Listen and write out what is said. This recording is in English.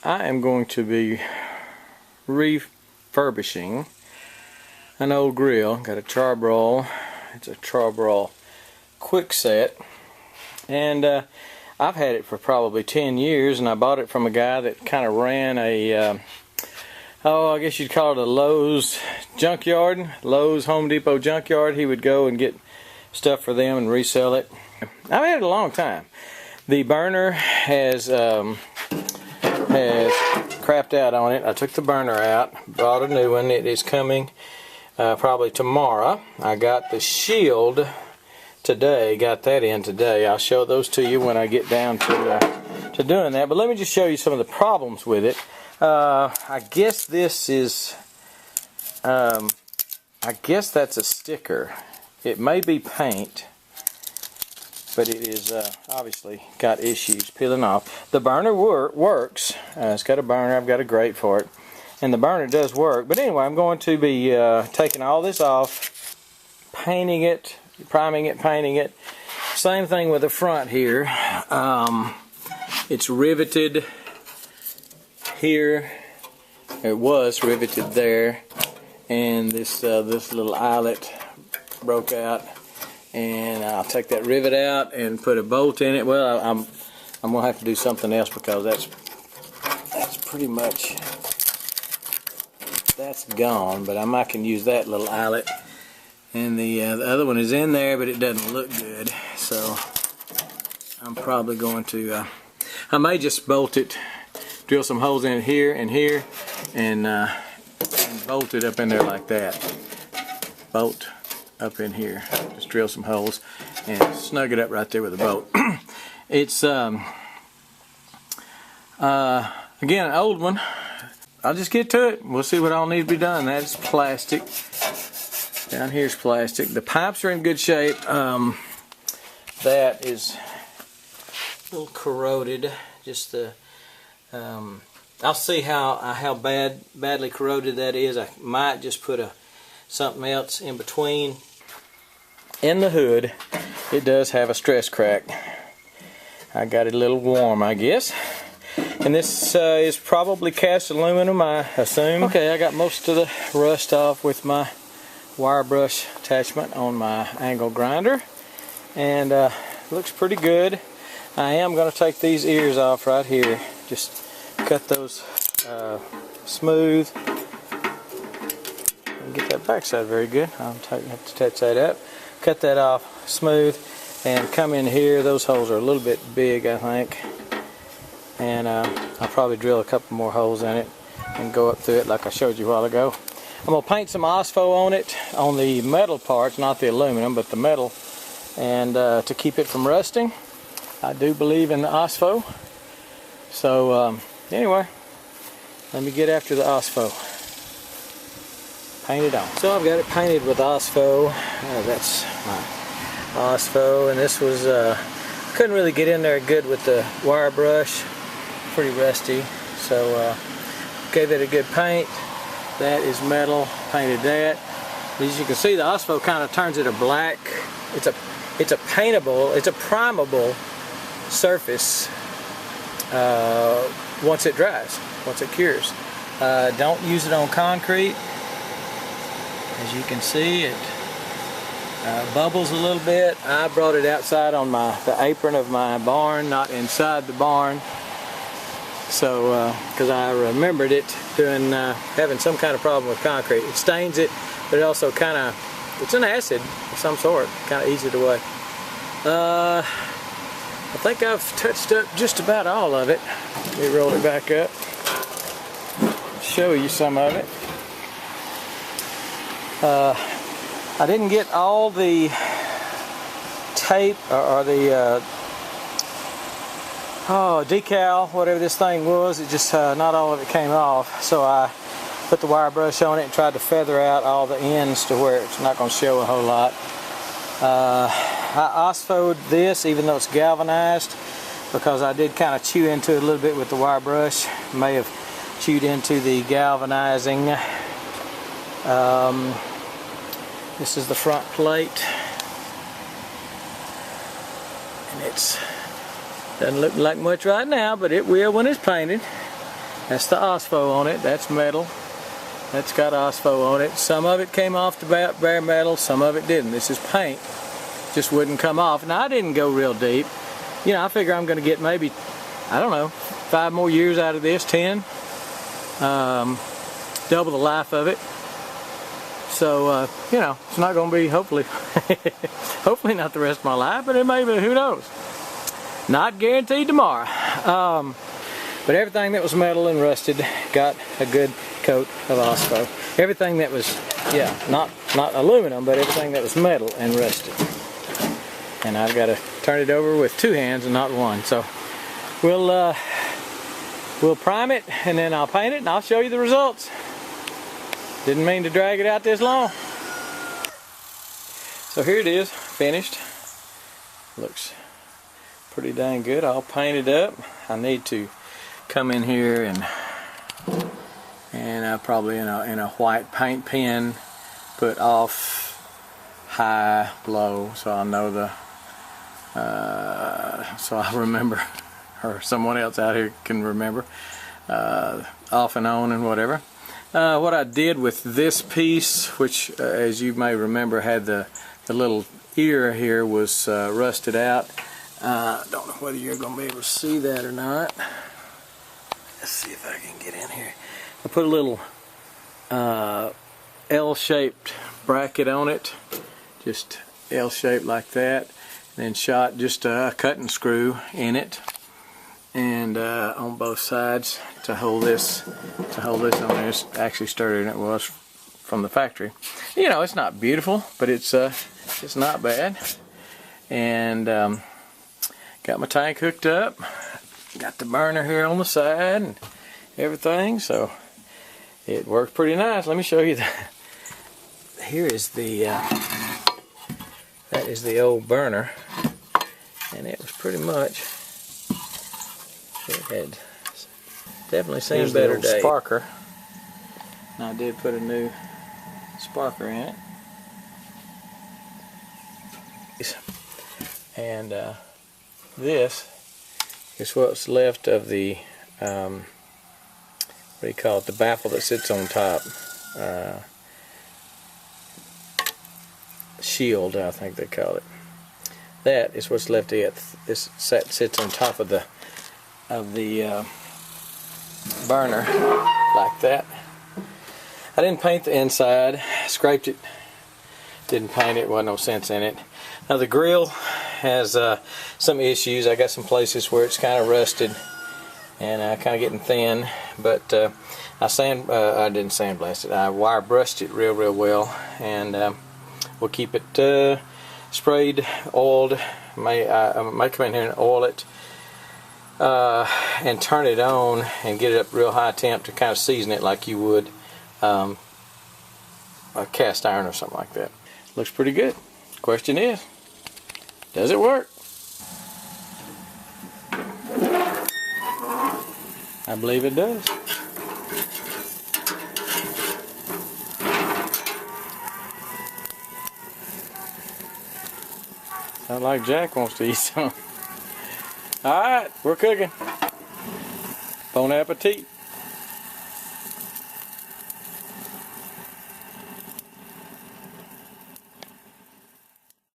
I am going to be refurbishing an old grill. Got a charbroil. It's a charbroil quick set, and I've had it for probably 10 years, and I bought it from a guy that kind of ran a I guess you'd call it a Lowe's junkyard, Lowe's Home Depot junkyard. He would go and get stuff for them and resell it. I've had it a long time. The burner has crapped out on it. I took the burner out, bought a new one. It is coming probably tomorrow. I got the shield today, got that in today. I'll show those to you when I get down to doing that. But let me just show you some of the problems with it. I guess this is, I guess that's a sticker. It may be paint, but it is obviously got issues peeling off. The burner works. It's got a burner. I've got a grate for it, and the burner does work. But anyway, I'm going to be taking all this off, painting it, priming it, painting it. Same thing with the front here. It's riveted here. It was riveted there, and this little eyelet broke out, and I'll take that rivet out and put a bolt in it. Well, I'm gonna have to do something else because that's pretty much gone. But I can use that little eyelet, and the other one is in there, but it doesn't look good. So I'm probably going to I may just bolt it, drill some holes in it here and here, and bolt it up in there like that. Bolt up in here, just drill some holes and snug it up right there with a bolt. It's again an old one. I'll just get to it. We'll see what all needs to be done. That's plastic. Down here's plastic. The pipes are in good shape. That is a little corroded. Just the I'll see how badly corroded that is. I might just put something else in between. In the hood, it does have a stress crack. I got it a little warm, I guess. And this is probably cast aluminum, I assume. Okay, I got most of the rust off with my wire brush attachment on my angle grinder, and looks pretty good. I am going to take these ears off right here. Just cut those smooth. Get that backside very good. I'll have to touch that up. Cut that off smooth and come in here. Those holes are a little bit big, I think, and I'll probably drill a couple more holes in it and go up through it like I showed you a while ago. I'm going to paint some Ospo on it, on the metal parts, not the aluminum, but the metal, and to keep it from rusting. I do believe in the Ospo. So anyway, let me get after the Ospo. Paint it on. So I've got it painted with Ospo. That's my Ospo, and this was couldn't really get in there good with the wire brush. Pretty rusty. So gave it a good paint. That is metal. Painted that. As you can see, the Ospo kind of turns it a black. It's a paintable. It's a primable surface once it dries, once it cures. Don't use it on concrete. As you can see, it bubbles a little bit. I brought it outside on the apron of my barn, not inside the barn. So, because I remembered it having some kind of problem with concrete. It stains it, but it also it's an acid of some sort, kind of eats it away. I think I've touched up just about all of it. Let me roll it back up, show you some of it. I didn't get all the tape or the decal, whatever this thing was. It just not all of it came off. So I put the wire brush on it and tried to feather out all the ends to where it's not going to show a whole lot. I Ospo'd this, even though it's galvanized, because I did kind of chew into it a little bit with the wire brush. May have chewed into the galvanizing. This is the front plate, and it doesn't look like much right now, but it will when it's painted. That's the OSFO on it. That's metal. That's got OSFO on it. Some of it came off the bare metal, some of it didn't. This is paint. Just wouldn't come off. Now I didn't go real deep. You know, I figure I'm going to get maybe, I don't know, 5 more years out of this, 10. Double the life of it. So, you know, it's not going to be, hopefully, hopefully not the rest of my life, but it may be, who knows. Not guaranteed tomorrow. But everything that was metal and rusted got a good coat of OSFO. Everything that was, yeah, not aluminum, but everything that was metal and rusted. And I've got to turn it over with 2 hands and not 1. So we'll prime it, and then I'll paint it, and I'll show you the results. Didn't mean to drag it out this long. So here it is, finished. Looks pretty dang good. I'll paint it up. I need to come in here and probably in a white paint pen put off, high, low, so I know the so I remember, or someone else out here can remember, off and on and whatever. What I did with this piece, which as you may remember had the little ear here, was rusted out. Don't know whether you're going to be able to see that or not. Let's see if I can get in here. I put a little L-shaped bracket on it, just L-shaped like that, and then shot just a cutting screw in it, and on both sides to hold this on there. It's actually sturdier than it was from the factory. You know, it's not beautiful, but it's not bad. And got my tank hooked up. Got the burner here on the side and everything, so it works pretty nice. Let me show you that. Here is the that is the old burner, and it was pretty much, it had definitely seen better days. Sparker. And I did put a new sparker in it, and this is what's left of the what do you call it, the baffle that sits on top, shield I think they call it. That is what's left of it. This sits on top of the burner like that. I didn't paint the inside, scraped it, didn't paint it, wasn't no sense in it. Now the grill has some issues. I got some places where it's kind of rusted and kind of getting thin, but I didn't sandblast it. I wire brushed it real well, and we'll keep it sprayed, oiled. I may come in here and oil it and turn it on and get it up real high temp to kind of season it like you would a cast iron or something like that. Looks pretty good. Question is, does it work? I believe it does. Sounds like Jack wants to eat some. Alright, we're cooking. Bon appetit.